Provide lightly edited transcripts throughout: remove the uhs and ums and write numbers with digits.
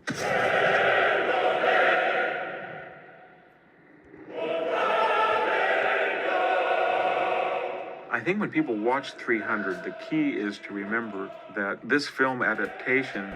I think when people watch 300, the key is to remember that this film adaptation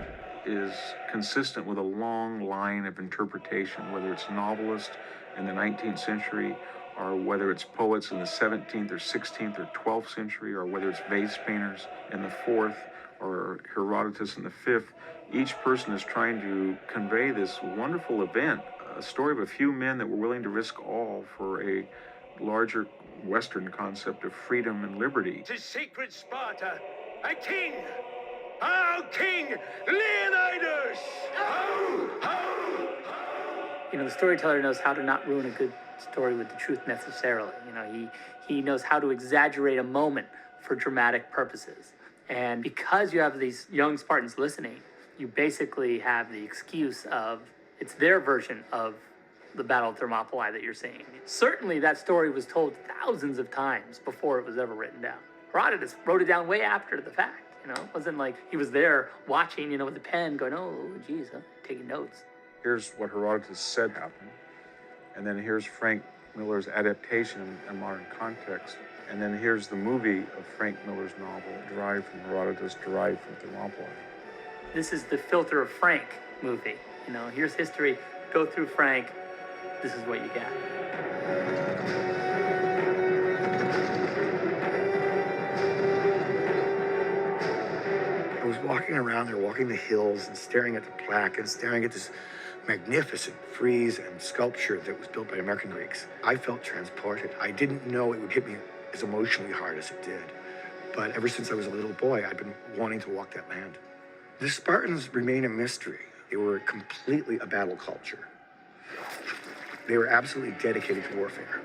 is consistent with a long line of interpretation, whether it's novelists in the 19th century, or whether it's poets in the 17th or 16th or 12th century, or whether it's vase painters in the 4th or Herodotus in the 5th. Each person is trying to convey this wonderful event, a story of a few men that were willing to risk all for a larger Western concept of freedom and liberty. To sacred Sparta, a king, our king, Leonidas! Ho, ho, ho! The storyteller knows how to not ruin a good story with the truth necessarily. He knows how to exaggerate a moment for dramatic purposes. And because you have these young Spartans listening, you basically have the excuse of it's their version of the Battle of Thermopylae that you're seeing. Certainly that story was told thousands of times before it was ever written down. Herodotus wrote it down way after the fact. It wasn't like he was there watching, with a pen going, oh, geez, taking notes. Here's what Herodotus said happened. And then here's Frank Miller's adaptation in modern context. And then here's the movie of Frank Miller's novel, derived from Herodotus, derived from Thermopylae. This is the Filter of Frank movie. Here's history, go through Frank, this is what you got. I was walking around there, walking the hills and staring at the plaque and staring at this magnificent frieze and sculpture that was built by American Greeks. I felt transported. I didn't know it would hit me as emotionally hard as it did. But ever since I was a little boy, I'd been wanting to walk that land. The Spartans remain a mystery. They were completely a battle culture. They were absolutely dedicated to warfare.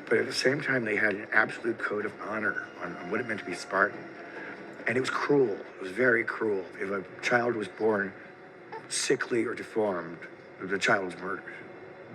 But at the same time, they had an absolute code of honor on what it meant to be Spartan. And it was cruel. It was very cruel. If a child was born sickly or deformed, the child was murdered.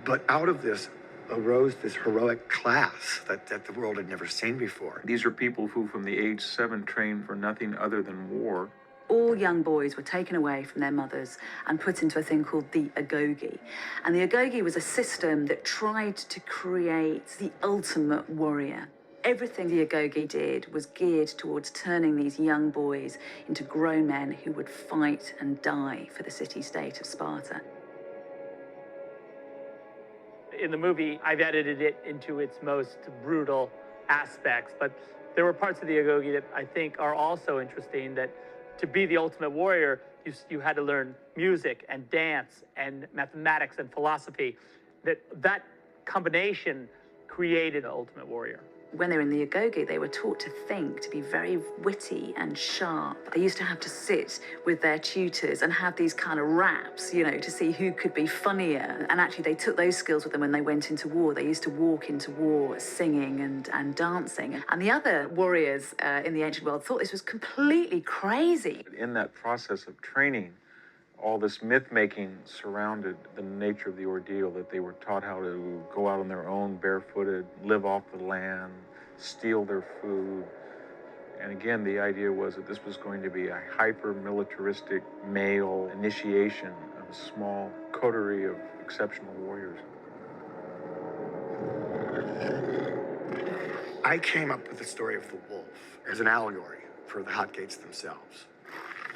But out of this arose this heroic class that the world had never seen before. These are people who, from the age 7, trained for nothing other than war. All young boys were taken away from their mothers and put into a thing called the agoge. And the agoge was a system that tried to create the ultimate warrior. Everything the agoge did was geared towards turning these young boys into grown men who would fight and die for the city-state of Sparta. In the movie, I've edited it into its most brutal aspects, but there were parts of the agoge that I think are also interesting, that to be the ultimate warrior, you had to learn music and dance and mathematics and philosophy. That combination created an ultimate warrior. When they were in the agoge, they were taught to think, to be very witty and sharp. They used to have to sit with their tutors and have these kind of raps, to see who could be funnier. And actually, they took those skills with them when they went into war. They used to walk into war singing and dancing. And the other warriors in the ancient world thought this was completely crazy. In that process of training, all this myth-making surrounded the nature of the ordeal, that they were taught how to go out on their own barefooted, live off the land, steal their food. And again, the idea was that this was going to be a hyper-militaristic male initiation of a small coterie of exceptional warriors. I came up with the story of the wolf as an allegory for the Hot Gates themselves.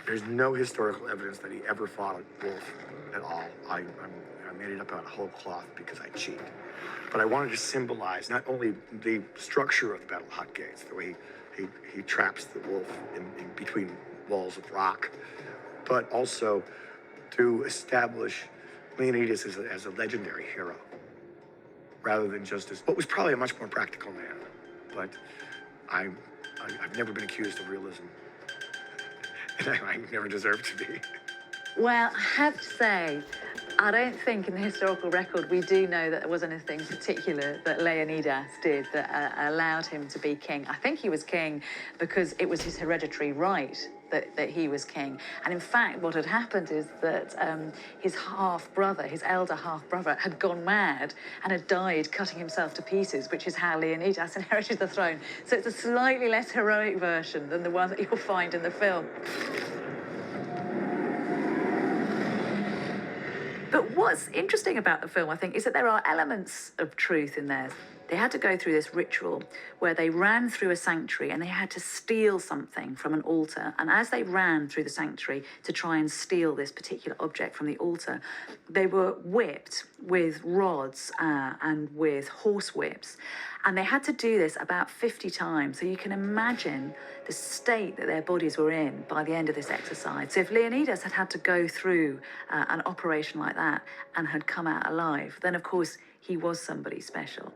There's no historical evidence that he ever fought a wolf at all. I made it up out of whole cloth because I cheat. But I wanted to symbolize not only the structure of the Battle of Hot Gates, the way he traps the wolf in between walls of rock, but also to establish Leonidas as a legendary hero, rather than just as what was probably a much more practical man. But I've never been accused of realism. And I never deserved to be. Well, I have to say, I don't think in the historical record we do know that there was anything particular that Leonidas did that allowed him to be king. I think he was king because it was his hereditary right that he was king. And in fact, what had happened is that his half-brother, his elder half-brother, had gone mad and had died cutting himself to pieces, which is how Leonidas inherited the throne. So it's a slightly less heroic version than the one that you'll find in the film. But what's interesting about the film, I think, is that there are elements of truth in there. They had to go through this ritual where they ran through a sanctuary and they had to steal something from an altar. And as they ran through the sanctuary to try and steal this particular object from the altar, they were whipped with rods and with horse whips. And they had to do this about 50 times. So you can imagine the state that their bodies were in by the end of this exercise. So if Leonidas had to go through an operation like that and had come out alive, then of course he was somebody special.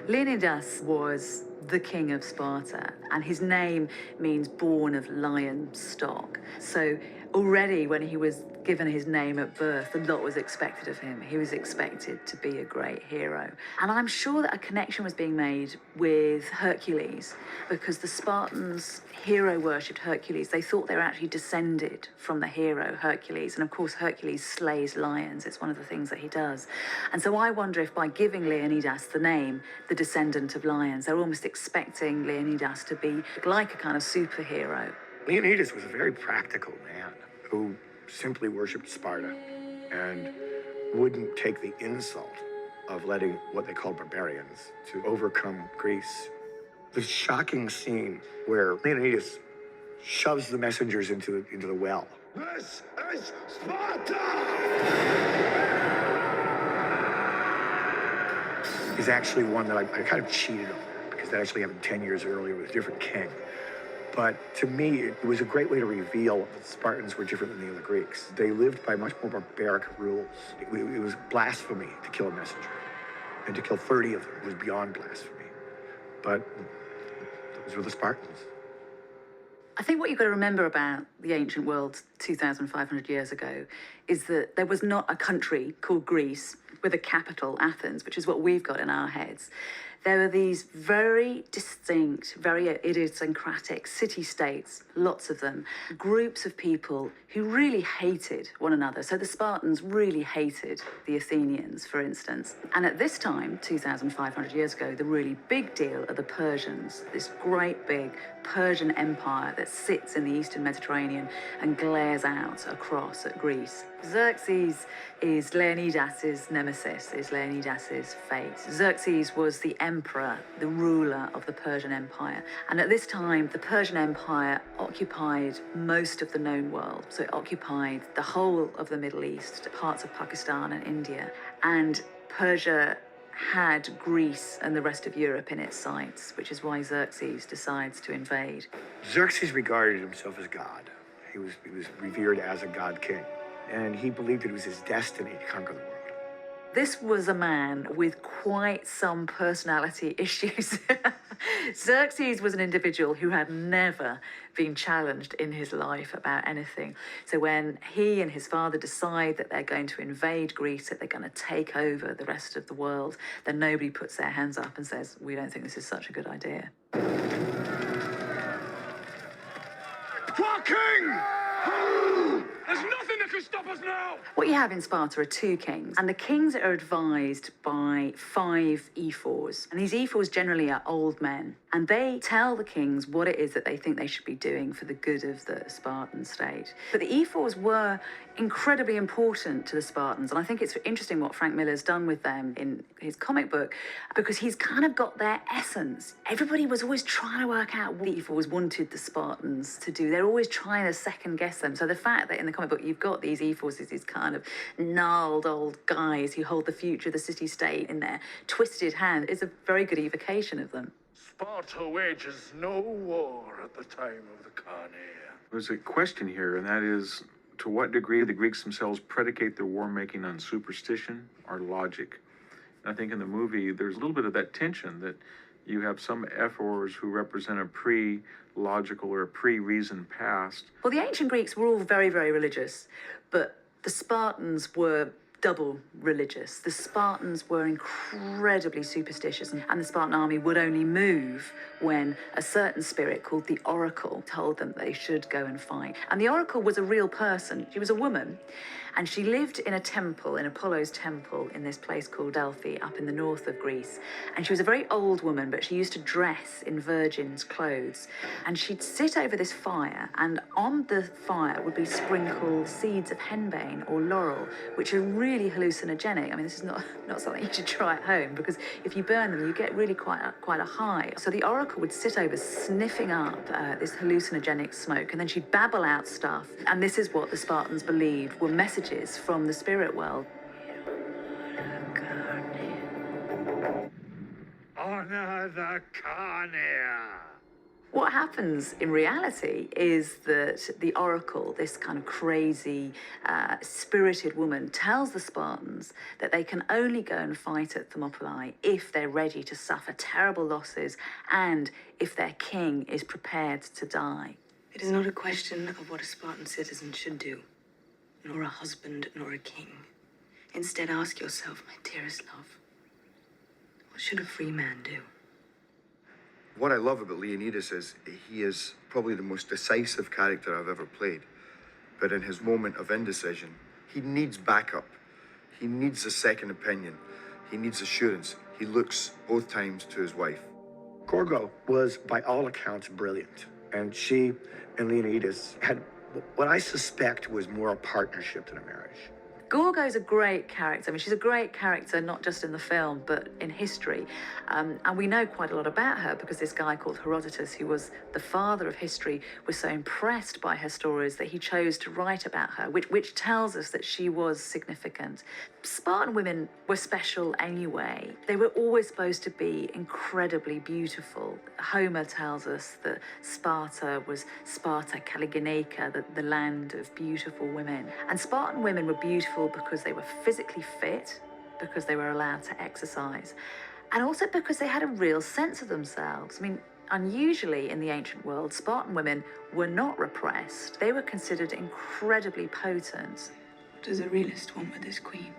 Leonidas was the king of Sparta, and his name means born of lion stock. So already when he was given his name at birth, a lot was expected of him. He was expected to be a great hero. And I'm sure that a connection was being made with Hercules, because the Spartans hero worshipped Hercules. They thought they were actually descended from the hero Hercules. And of course, Hercules slays lions. It's one of the things that he does. And so I wonder if by giving Leonidas the name, the descendant of lions, they're almost expecting Leonidas to be like a kind of superhero. Leonidas was a very practical man who simply worshipped Sparta and wouldn't take the insult of letting what they called barbarians to overcome Greece. The shocking scene where Leonidas shoves the messengers into the well. This is Sparta! Is actually one that I kind of cheated on, because that actually happened 10 years earlier with a different king. But to me, it was a great way to reveal that the Spartans were different than the other Greeks. They lived by much more barbaric rules. It was blasphemy to kill a messenger. And to kill 30 of them was beyond blasphemy. But those were the Spartans. I think what you've got to remember about the ancient world 2,500 years ago is that there was not a country called Greece with a capital, Athens, which is what we've got in our heads. There were these very distinct, very idiosyncratic city-states, lots of them, groups of people who really hated one another. So the Spartans really hated the Athenians, for instance. And at this time, 2,500 years ago, the really big deal are the Persians, this great big Persian empire that sits in the Eastern Mediterranean and glares out across at Greece. Xerxes is Leonidas's nemesis, is Leonidas's fate. Xerxes was the emperor, the ruler of the Persian Empire. And at this time, the Persian Empire occupied most of the known world. So it occupied the whole of the Middle East, parts of Pakistan and India. And Persia had Greece and the rest of Europe in its sights, which is why Xerxes decides to invade. Xerxes regarded himself as God. He was revered as a god king. And he believed it was his destiny to conquer the world. This was a man with quite some personality issues. Xerxes was an individual who had never been challenged in his life about anything. So when he and his father decide that they're going to invade Greece, that they're going to take over the rest of the world, then nobody puts their hands up and says, we don't think this is such a good idea. To our king! There's nothing that can stop us now! What you have in Sparta are two kings, and the kings are advised by 5 ephors. And these ephors generally are old men, and they tell the kings what it is that they think they should be doing for the good of the Spartan state. But the ephors were incredibly important to the Spartans, and I think it's interesting what Frank Miller's done with them in his comic book, because he's kind of got their essence. Everybody was always trying to work out what the ephors wanted the Spartans to do. They're always trying to second guess them. So the fact that in the comic book you've got these ephors as these kind of gnarled old guys who hold the future of the city-state in their twisted hand is a very good evocation of them. Sparta wages no war at the time of the Carneia. There's a question here, and that is, to what degree the Greeks themselves predicate their war-making on superstition or logic? And I think in the movie, there's a little bit of that tension that you have some ephors who represent a pre-logical or a pre-reasoned past. Well, the ancient Greeks were all very, very religious, but the Spartans were double religious. The Spartans were incredibly superstitious, and the Spartan army would only move when a certain spirit called the Oracle told them they should go and fight. And the Oracle was a real person. She was a woman, and she lived in a temple, in Apollo's temple, in this place called Delphi, up in the north of Greece. And she was a very old woman, but she used to dress in virgins' clothes. And she'd sit over this fire, and on the fire would be sprinkled seeds of henbane or laurel, which are really hallucinogenic. I mean, this is not something you should try at home, because if you burn them, you get really quite a high. So the Oracle would sit over sniffing up this hallucinogenic smoke, and then she'd babble out stuff. And this is what the Spartans believed were messages from the spirit world. Honor the carnea. What happens in reality is that the Oracle, this kind of crazy, spirited woman, tells the Spartans that they can only go and fight at Thermopylae if they're ready to suffer terrible losses and if their king is prepared to die. It is not a question of what a Spartan citizen should do, nor a husband, nor a king. Instead, ask yourself, my dearest love, what should a free man do? What I love about Leonidas is he is probably the most decisive character I've ever played. But in his moment of indecision, he needs backup. He needs a second opinion. He needs assurance. He looks both times to his wife. Gorgo was, by all accounts, brilliant. And she and Leonidas had what I suspect was more a partnership than a marriage. Gorgo's a great character. I mean, she's a great character, not just in the film, but in history. And we know quite a lot about her because this guy called Herodotus, who was the father of history, was so impressed by her stories that he chose to write about her, which tells us that she was significant. Spartan women were special anyway. They were always supposed to be incredibly beautiful. Homer tells us that Sparta was Sparta Calligeneika, the land of beautiful women. And Spartan women were beautiful because they were physically fit, because they were allowed to exercise, and also because they had a real sense of themselves. I mean, unusually in the ancient world, Spartan women were not repressed. They were considered incredibly potent. What does a realist want with his queen?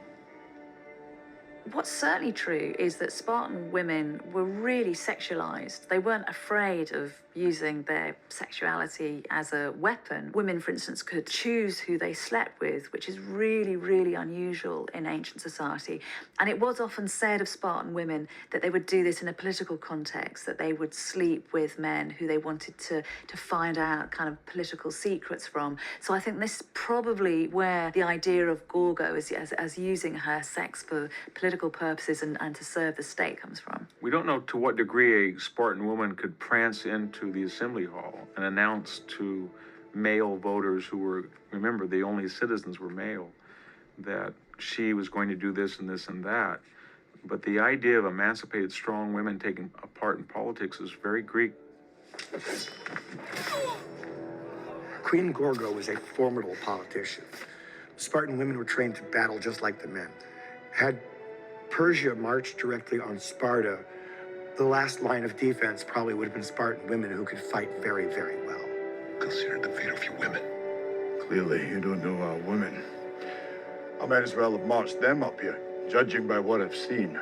What's certainly true is that Spartan women were really sexualized. They weren't afraid of using their sexuality as a weapon. Women, for instance, could choose who they slept with, which is really, really unusual in ancient society. And it was often said of Spartan women that they would do this in a political context, that they would sleep with men who they wanted to find out kind of political secrets from. So I think this is probably where the idea of Gorgo as using her sex for political purposes and to serve the state comes from. We don't know to what degree a Spartan woman could prance into the assembly hall and announce to male voters who were, remember, the only citizens were male, that she was going to do this and this and that. But the idea of emancipated, strong women taking a part in politics is very Greek. Queen Gorgo was a formidable politician. Spartan women were trained to battle just like the men. Had Persia marched directly on Sparta, the last line of defense probably would have been Spartan women who could fight very, very well. Consider the fate of your women. Clearly, you don't know our women. I might as well have marched them up here, judging by what I've seen.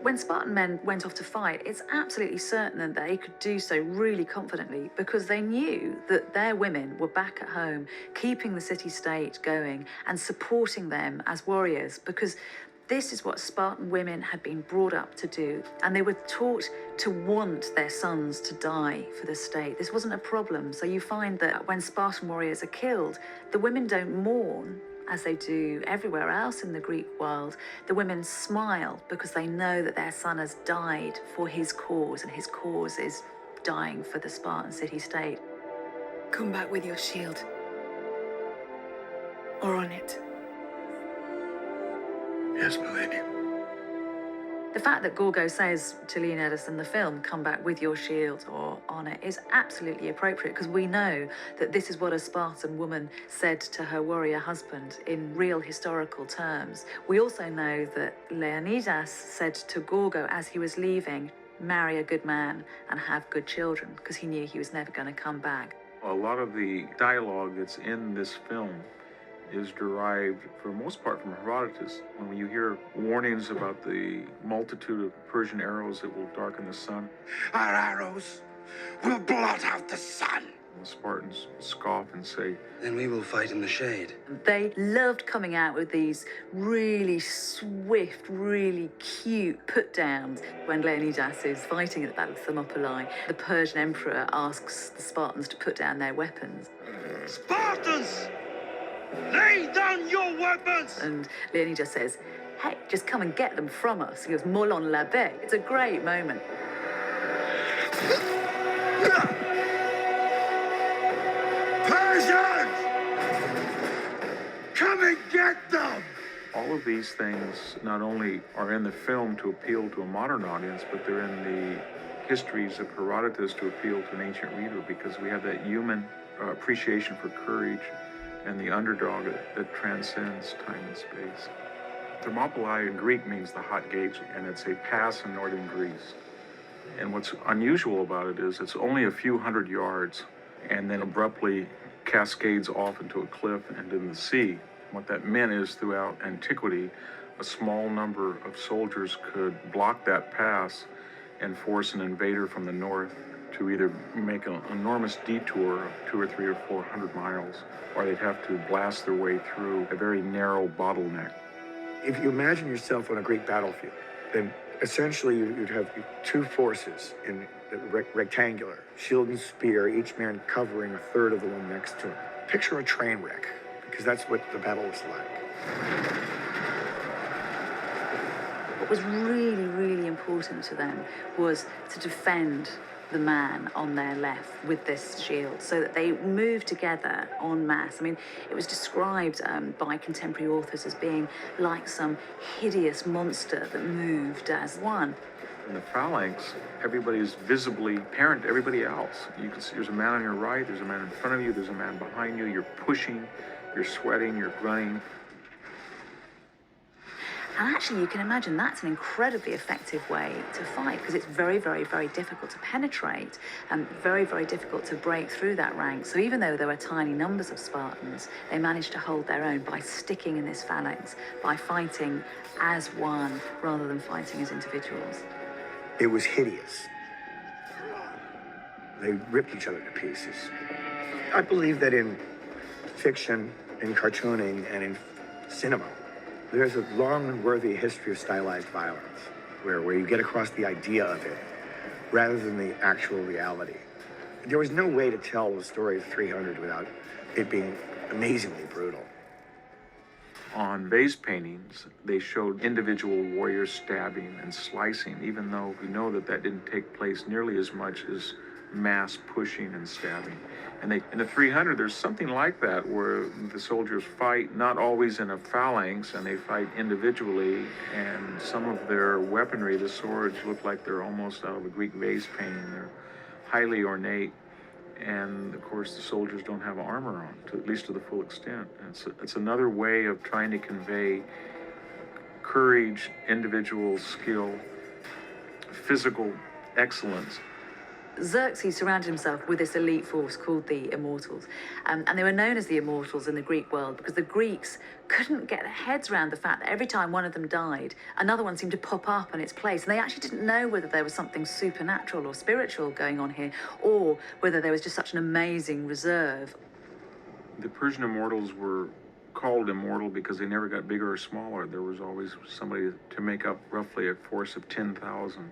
When Spartan men went off to fight, it's absolutely certain that they could do so really confidently because they knew that their women were back at home, keeping the city-state going and supporting them as warriors, because this is what Spartan women had been brought up to do, and they were taught to want their sons to die for the state. This wasn't a problem. So you find that when Spartan warriors are killed, the women don't mourn as they do everywhere else in the Greek world. The women smile because they know that their son has died for his cause, and his cause is dying for the Spartan city-state. Come back with your shield. Or on it. Yes, my lady. The fact that Gorgo says to Leonidas in the film, come back with your shield or on it, is absolutely appropriate because we know that this is what a Spartan woman said to her warrior husband in real historical terms. We also know that Leonidas said to Gorgo as he was leaving, marry a good man and have good children, because he knew he was never going to come back. A lot of the dialogue that's in this film is derived, for the most part, from Herodotus. When you hear warnings about the multitude of Persian arrows that will darken the sun, Our arrows will blot out the sun. the Spartans scoff and say, Then we will fight in the shade. They loved coming out with these really swift, really cute put-downs. When Leonidas is fighting at the Battle of Thermopylae, the Persian emperor asks the Spartans to put down their weapons. Spartans, lay down your weapons. And Leonidas says, hey, just come and get them from us. He goes, molon labe. It's a great moment. Persians, come and get them. all of these things not only are in the film to appeal to a modern audience, but they're in the histories of Herodotus to appeal to an ancient reader, because we have that human appreciation for courage and the underdog that transcends time and space. Thermopylae in Greek means the hot gate, and it's a pass in northern Greece. And what's unusual about it is it's only a few hundred yards and then abruptly cascades off into a cliff and in the sea. What that meant is throughout antiquity, a small number of soldiers could block that pass and force an invader from the north to either make an enormous detour of 200 or 300 or 400 miles, or they'd have to blast their way through a very narrow bottleneck. If you imagine yourself on a great battlefield, then essentially you'd have two forces in the rectangular, shield and spear, each man covering a third of the one next to him. Picture a train wreck, because that's what the battle was like. What was really, really important to them was to defend the man on their left with this shield, so that they moved together en masse. I mean, it was described by contemporary authors as being like some hideous monster that moved as one. In the phalanx, everybody's visibly apparent to everybody else. You can see there's a man on your right, there's a man in front of you, there's a man behind you, you're pushing, you're sweating, you're grunting. And actually, you can imagine that's an incredibly effective way to fight, because it's very, very, very difficult to penetrate and very, very difficult to break through that rank. So even though there were tiny numbers of Spartans, they managed to hold their own by sticking in this phalanx, by fighting as one rather than fighting as individuals. It was hideous. They ripped each other to pieces. I believe that in fiction, in cartooning, and in cinema, there's a long and worthy history of stylized violence, where you get across the idea of it rather than the actual reality. There was no way to tell the story of 300 without it being amazingly brutal. On vase paintings, they showed individual warriors stabbing and slicing, even though we know that that didn't take place nearly as much as mass pushing and stabbing. And in the 300, there's something like that, where the soldiers fight not always in a phalanx, and they fight individually, and some of their weaponry, the swords, look like they're almost out of a Greek vase painting. They're highly ornate, and of course the soldiers don't have armor on, at least to the full extent. And it's another way of trying to convey courage, individual skill, physical excellence. Xerxes surrounded himself with this elite force called the Immortals. And they were known as the Immortals in the Greek world because the Greeks couldn't get their heads around the fact that every time one of them died, another one seemed to pop up in its place. And they actually didn't know whether there was something supernatural or spiritual going on here, or whether there was just such an amazing reserve. The Persian Immortals were called immortal because they never got bigger or smaller. There was always somebody to make up roughly a force of 10,000.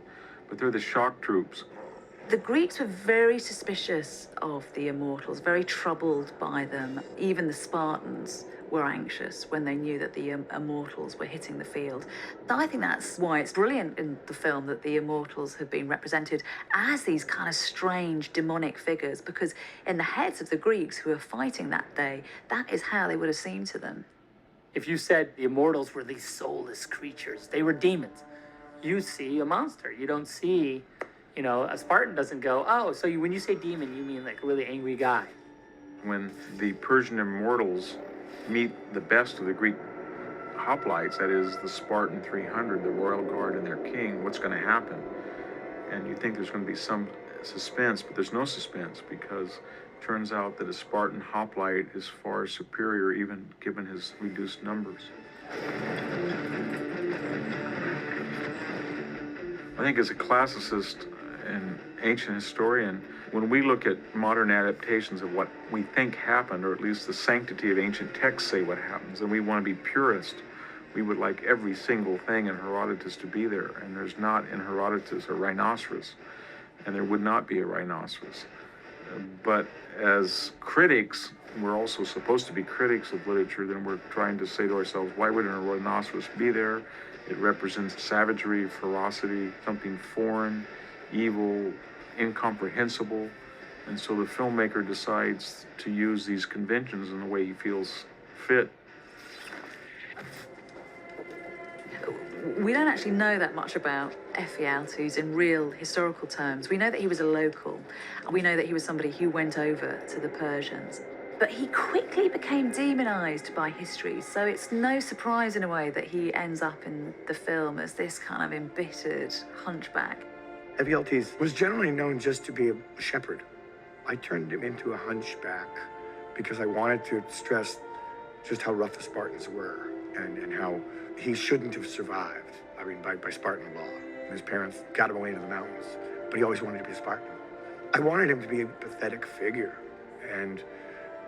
But they're the shock troops. The Greeks were very suspicious of the Immortals, very troubled by them. Even the Spartans were anxious when they knew that the Immortals were hitting the field. I think that's why it's brilliant in the film that the Immortals have been represented as these kind of strange demonic figures, because in the heads of the Greeks who were fighting that day, that is how they would have seemed to them. If you said the Immortals were these soulless creatures, they were demons, you see a monster. You don't see, a Spartan doesn't go, oh, so when you say demon, you mean like a really angry guy. When the Persian Immortals meet the best of the Greek hoplites, that is the Spartan 300, the royal guard and their king, what's going to happen? And you think there's going to be some suspense, but there's no suspense because it turns out that a Spartan hoplite is far superior, even given his reduced numbers. I think as a classicist and ancient historian, when we look at modern adaptations of what we think happened, or at least the sanctity of ancient texts say what happens, and we want to be purist, we would like every single thing in Herodotus to be there. And there's not in Herodotus a rhinoceros, and there would not be a rhinoceros. But as critics, we're also supposed to be critics of literature, then we're trying to say to ourselves, why wouldn't a rhinoceros be there? It represents savagery, ferocity, something foreign, evil, incomprehensible. And so the filmmaker decides to use these conventions in the way he feels fit. We don't actually know that much about Ephialtes in real historical terms. We know that he was a local, and we know that he was somebody who went over to the Persians. But he quickly became demonized by history, so it's no surprise in a way that he ends up in the film as this kind of embittered hunchback. Ephialtes was generally known just to be a shepherd. I turned him into a hunchback because I wanted to stress just how rough the Spartans were and how he shouldn't have survived, I mean, by Spartan law. His parents got him away into the mountains, but he always wanted to be a Spartan. I wanted him to be a pathetic figure, and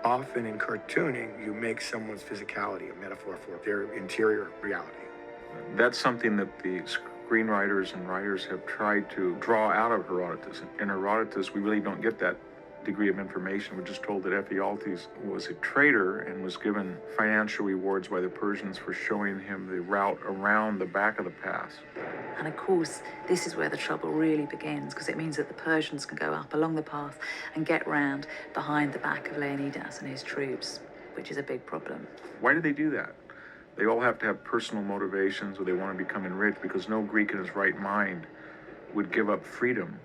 often in cartooning, you make someone's physicality a metaphor for their interior reality. That's something that the screenwriters and writers have tried to draw out of Herodotus. In Herodotus, we really don't get that degree of information. We're just told that Ephialtes was a traitor and was given financial rewards by the Persians for showing him the route around the back of the pass. And of course, this is where the trouble really begins, because it means that the Persians can go up along the path and get round behind the back of Leonidas and his troops, which is a big problem. Why do they do that? They all have to have personal motivations, or they want to become enriched, because no Greek in his right mind would give up freedom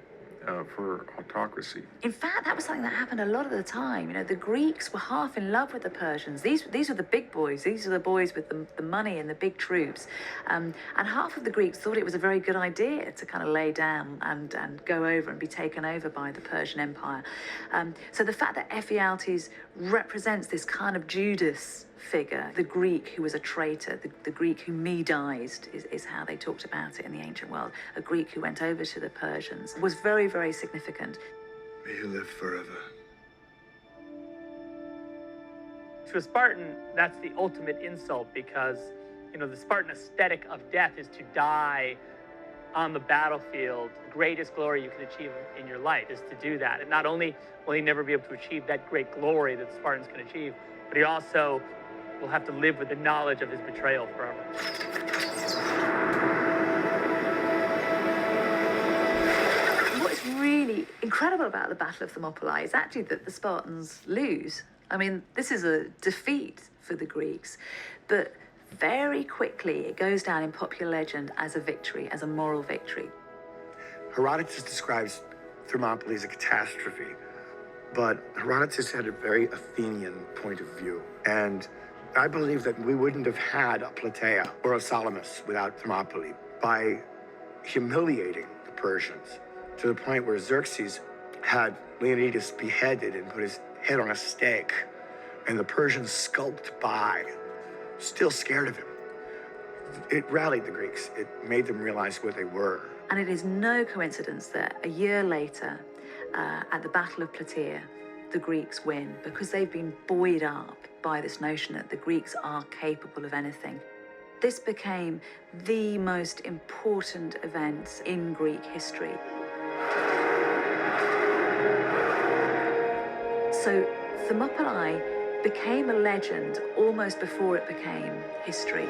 for autocracy. In fact, that was something that happened a lot of the time. You know, the Greeks were half in love with the Persians. These were the big boys. These are the boys with the money and the big troops. And half of the Greeks thought it was a very good idea to kind of lay down and go over and be taken over by the Persian Empire. So the fact that Ephialtes represents this kind of Judas figure, the Greek who was a traitor, the Greek who Medized is how they talked about it in the ancient world, a Greek who went over to the Persians, was very, very significant. May you live forever. To a Spartan, that's the ultimate insult because, you know, the Spartan aesthetic of death is to die on the battlefield. The greatest glory you can achieve in your life is to do that. And not only will he never be able to achieve that great glory that the Spartans can achieve, but he also will have to live with the knowledge of his betrayal forever. What's really incredible about the Battle of Thermopylae is actually that the Spartans lose. I mean, this is a defeat for the Greeks, but very quickly it goes down in popular legend as a victory, as a moral victory. Herodotus describes Thermopylae as a catastrophe, but Herodotus had a very Athenian point of view. And I believe that we wouldn't have had a Plataea or a Salamis without Thermopylae. By humiliating the Persians to the point where Xerxes had Leonidas beheaded and put his head on a stake, and the Persians skulked by, still scared of him. It rallied the Greeks. It made them realize where they were. And it is no coincidence that a year later, at the Battle of Plataea, the Greeks win, because they've been buoyed up by this notion that the Greeks are capable of anything. This became the most important event in Greek history. So Thermopylae became a legend almost before it became history.